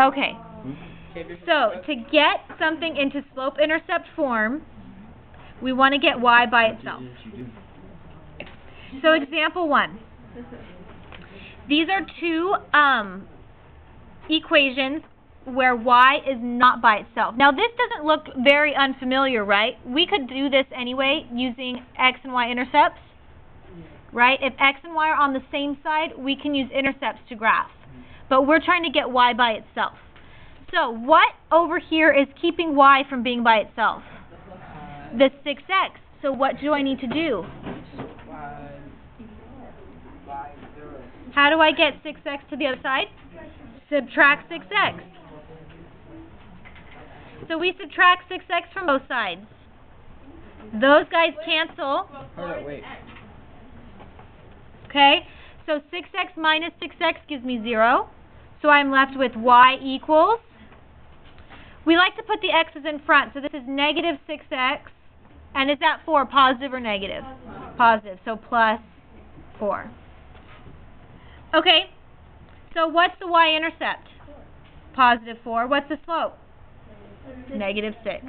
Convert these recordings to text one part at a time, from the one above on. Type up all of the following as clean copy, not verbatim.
Okay. So, to get something into slope-intercept form, we want to get y by itself. So, example 1. These are two equations where y is not by itself. Now, this doesn't look very unfamiliar, right? We could do this anyway using x and y intercepts, right? If x and y are on the same side, we can use intercepts to graph. But we're trying to get y by itself. So, what over here is keeping y from being by itself? The 6x. So, what do I need to do? How do I get 6x to the other side? Subtract 6x. So, we subtract 6x from both sides. Those guys cancel. Hold on, wait. Okay? So, 6x minus 6x gives me 0. So, I'm left with y equals. We like to put the x's in front, so this is negative 6x, and is that 4 positive or negative? Positive, so plus 4. Okay, so what's the y-intercept? Positive 4. What's the slope? Negative 6.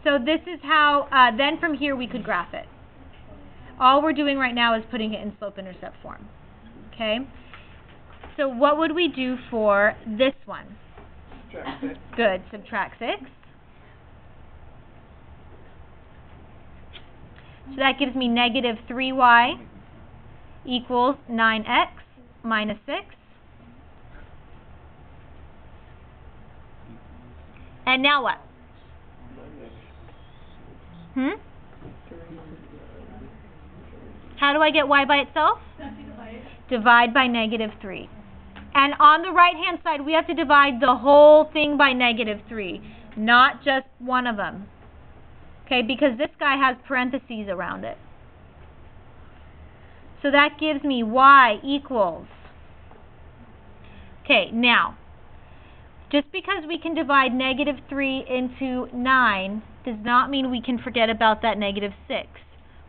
So this is how, then from here we could graph it. All we're doing right now is putting it in slope-intercept form. Okay, so what would we do for this one? Good. Subtract 6. So that gives me negative 3y equals 9x minus 6. And now what? How do I get y by itself? Divide by negative 3. And on the right-hand side, we have to divide the whole thing by negative 3, not just one of them. Okay, because this guy has parentheses around it. So that gives me y equals. Okay, now, just because we can divide negative 3 into 9 does not mean we can forget about that negative 6.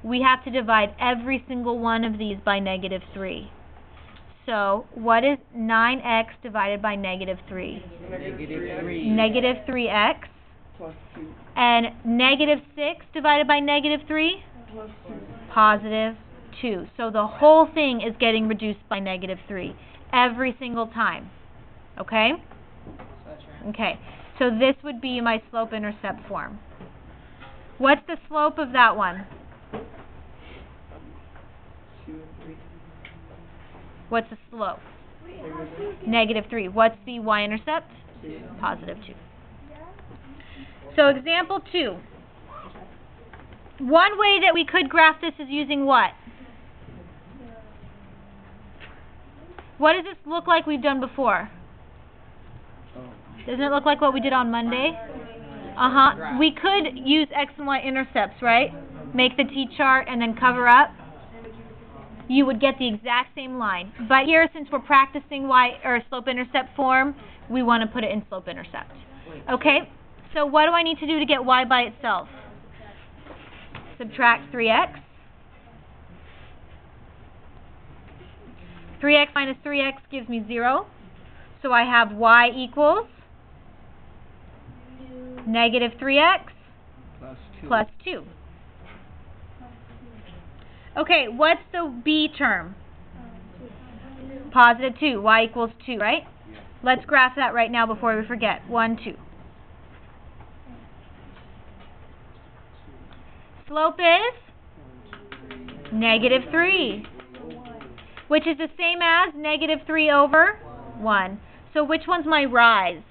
We have to divide every single one of these by negative 3. So, what is 9x divided by negative 3? Negative 3. Negative 3x. Plus 2. And negative 6 divided by negative 3? Plus 2. Positive 2. So the whole thing is getting reduced by negative 3 every single time. Okay? Okay. So this would be my slope-intercept form. What's the slope of that one? 2 and 3. What's the slope? Negative 3. What's the y-intercept? Positive 2. So example 2. One way that we could graph this is using what? What does this look like we've done before? Doesn't it look like what we did on Monday? We could use x and y intercepts, right? Make the t-chart and then cover up. You would get the exact same line. But here, since we're practicing y or slope-intercept form, we want to put it in slope-intercept. Okay? So what do I need to do to get y by itself? Subtract 3x. 3x minus 3x gives me 0. So I have y equals negative 3x plus 2. Okay, what's the b term? Positive 2. Y equals 2, right? Let's graph that right now before we forget. 1, 2. Slope is negative 3, which is the same as negative 3 over 1. So which one's my rise?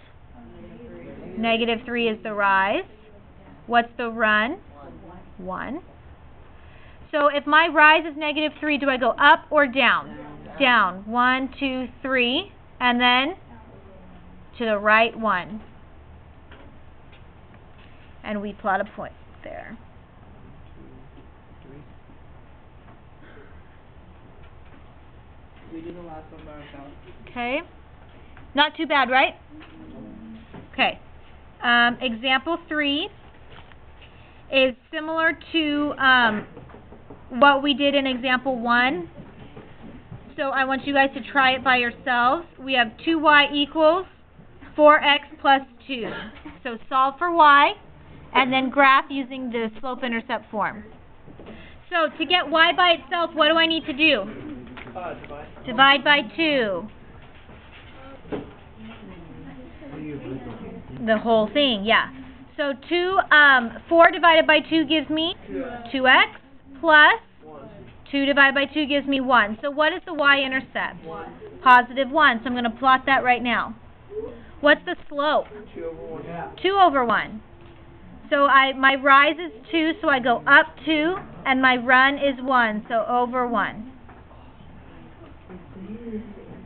Negative 3 is the rise. What's the run? 1. So if my rise is negative 3, do I go up or down? Down. 1, 2, 3. And then to the right 1. And we plot a point there. We did the last one by ourselves. Okay. Not too bad, right? Okay. Example 3 is similar to what we did in example 1. So I want you guys to try it by yourselves. We have 2y equals 4x plus 2. So solve for y, and then graph using the slope-intercept form. So to get y by itself, what do I need to do? Divide by 2. The whole thing, yeah. So 4 divided by 2 gives me 2x plus 2 divided by 2 gives me 1. So what is the y-intercept? Positive 1. So I'm going to plot that right now. What's the slope? 2 over 1. So my rise is 2, so I go up 2, and my run is 1, so over 1.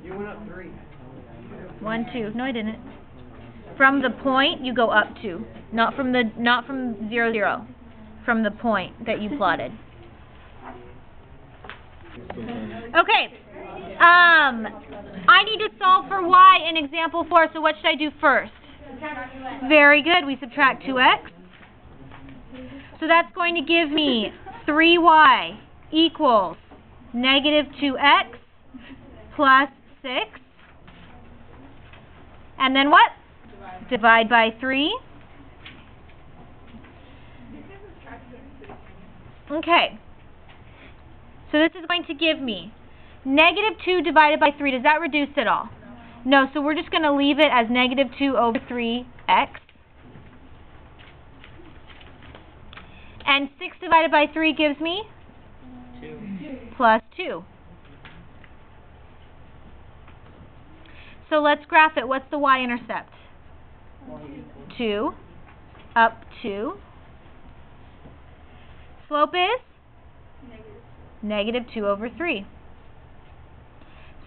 You went up 3. 1, 2. No, I didn't. From the point, you go up 2. Not from 0, 0. From the point that you plotted. Okay. I need to solve for y in example 4, so what should I do first? Very good. We subtract 2x. So that's going to give me 3y equals negative 2x plus 6. And then what? Divide by 3. Okay. So this is going to give me negative 2 divided by 3. Does that reduce at all? No, so we're just going to leave it as negative 2 over 3x. And 6 divided by 3 gives me? 2. Plus 2. So let's graph it. What's the y-intercept? 2. Up 2. Slope is? Negative 2 over 3.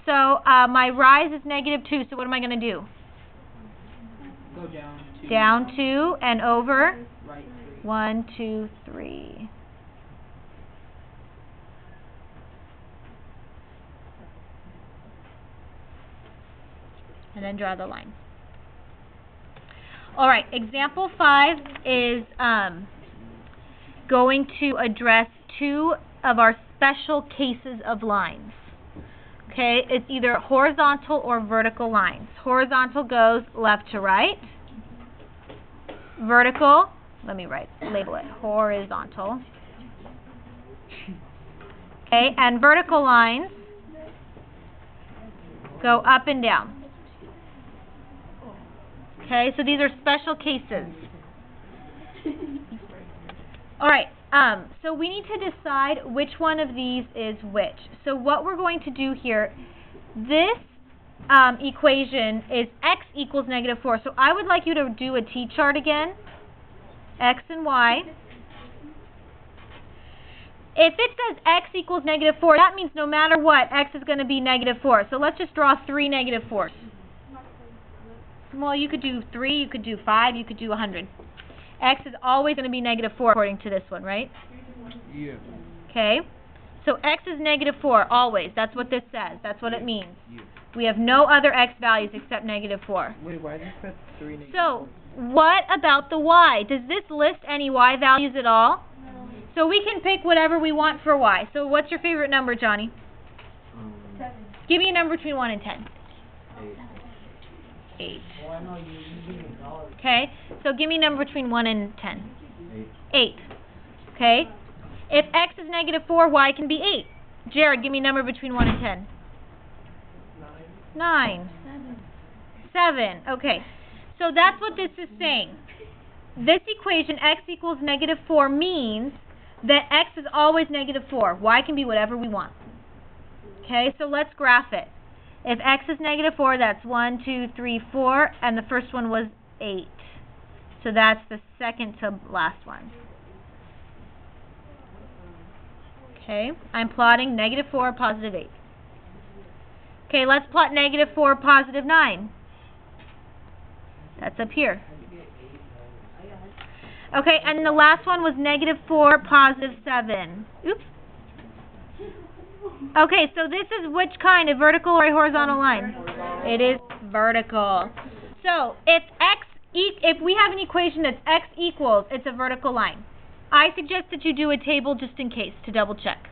So my rise is negative 2, so what am I going to do? Go down 2. Down 2 and over? Right 3. 1, 2, 3. And then draw the line. Alright, example 5 is going to address 2 of our special cases of lines. Okay, it's either horizontal or vertical lines. Horizontal goes left to right. Vertical, let me label it, horizontal. Okay, and vertical lines go up and down. Okay, so these are special cases. Alright, so we need to decide which one of these is which. So what we're going to do here, this equation is x equals negative 4. So I would like you to do a T-chart again, x and y. If it says x equals negative 4, that means no matter what, x is going to be negative 4. So let's just draw 3 negative 4s. Well, you could do 3, you could do 5, you could do 100. X is always going to be negative 4 according to this one, right? Yeah. Okay. So x is negative 4, always. That's what this says. That's what it means. Yeah. We have no other x values except negative 4. Wait, why did you put 3 negative? So, what about the y? Does this list any y values at all? No. So we can pick whatever we want for y. So what's your favorite number, Johnny? 7. Give me a number between 1 and 10. 8. 8. Well, I know you using dollars. Okay, so give me a number between 1 and 10. 8. 8. Okay? If x is negative 4, y can be 8. Jared, give me a number between 1 and 10. 9. 7. Okay. So that's what this is saying. This equation, x equals negative 4, means that x is always negative 4. Y can be whatever we want. Okay, so let's graph it. If x is negative 4, that's 1, 2, 3, 4, and the first one was 8. So that's the second to last one. Okay, I'm plotting negative 4, positive 8. Okay, let's plot negative 4, positive 9. That's up here. Okay, and the last one was negative 4, positive 7. Oops. Okay, so this is which kind, a vertical or a horizontal line? It is vertical. So if we have an equation that's x equals, it's a vertical line. I suggest that you do a table just in case to double check.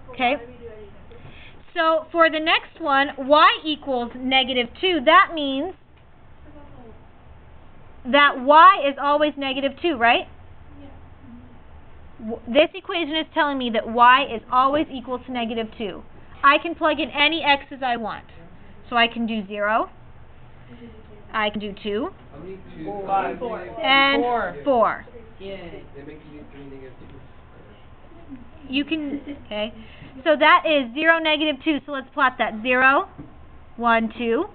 Okay? So for the next one, y equals -2. That means that y is always -2, right? This equation is telling me that y is always equal to -2. I can plug in any x's I want. So I can do 0, I can do 2, How many twos? 4. and 4. Yay. That makes you 3 -2. You can, okay. So that is 0, -2. So let's plot that. 0, 1, 2.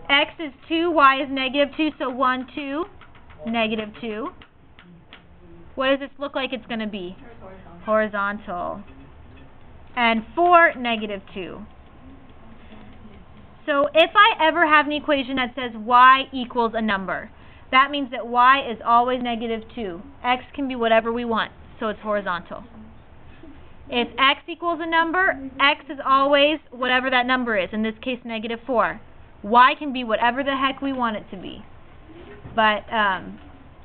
X is 2, y is -2, so 1, 2, -2. What does this look like it's going to be? Horizontal. And 4, -2. So if I ever have an equation that says y equals a number, that means that y is always -2. X can be whatever we want, so it's horizontal. If x equals a number, x is always whatever that number is, in this case -4. Y can be whatever the heck we want it to be, but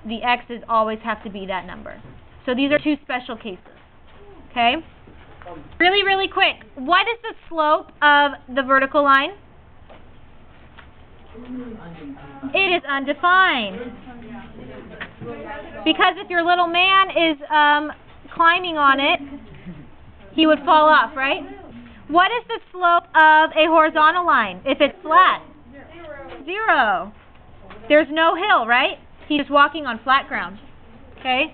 the x's always have to be that number. So these are two special cases. Okay? Really, really quick. What is the slope of the vertical line? It is undefined. Because if your little man is climbing on it, he would fall off, right? What is the slope of a horizontal line if it's flat? 0. There's no hill, right? He's walking on flat ground. Okay?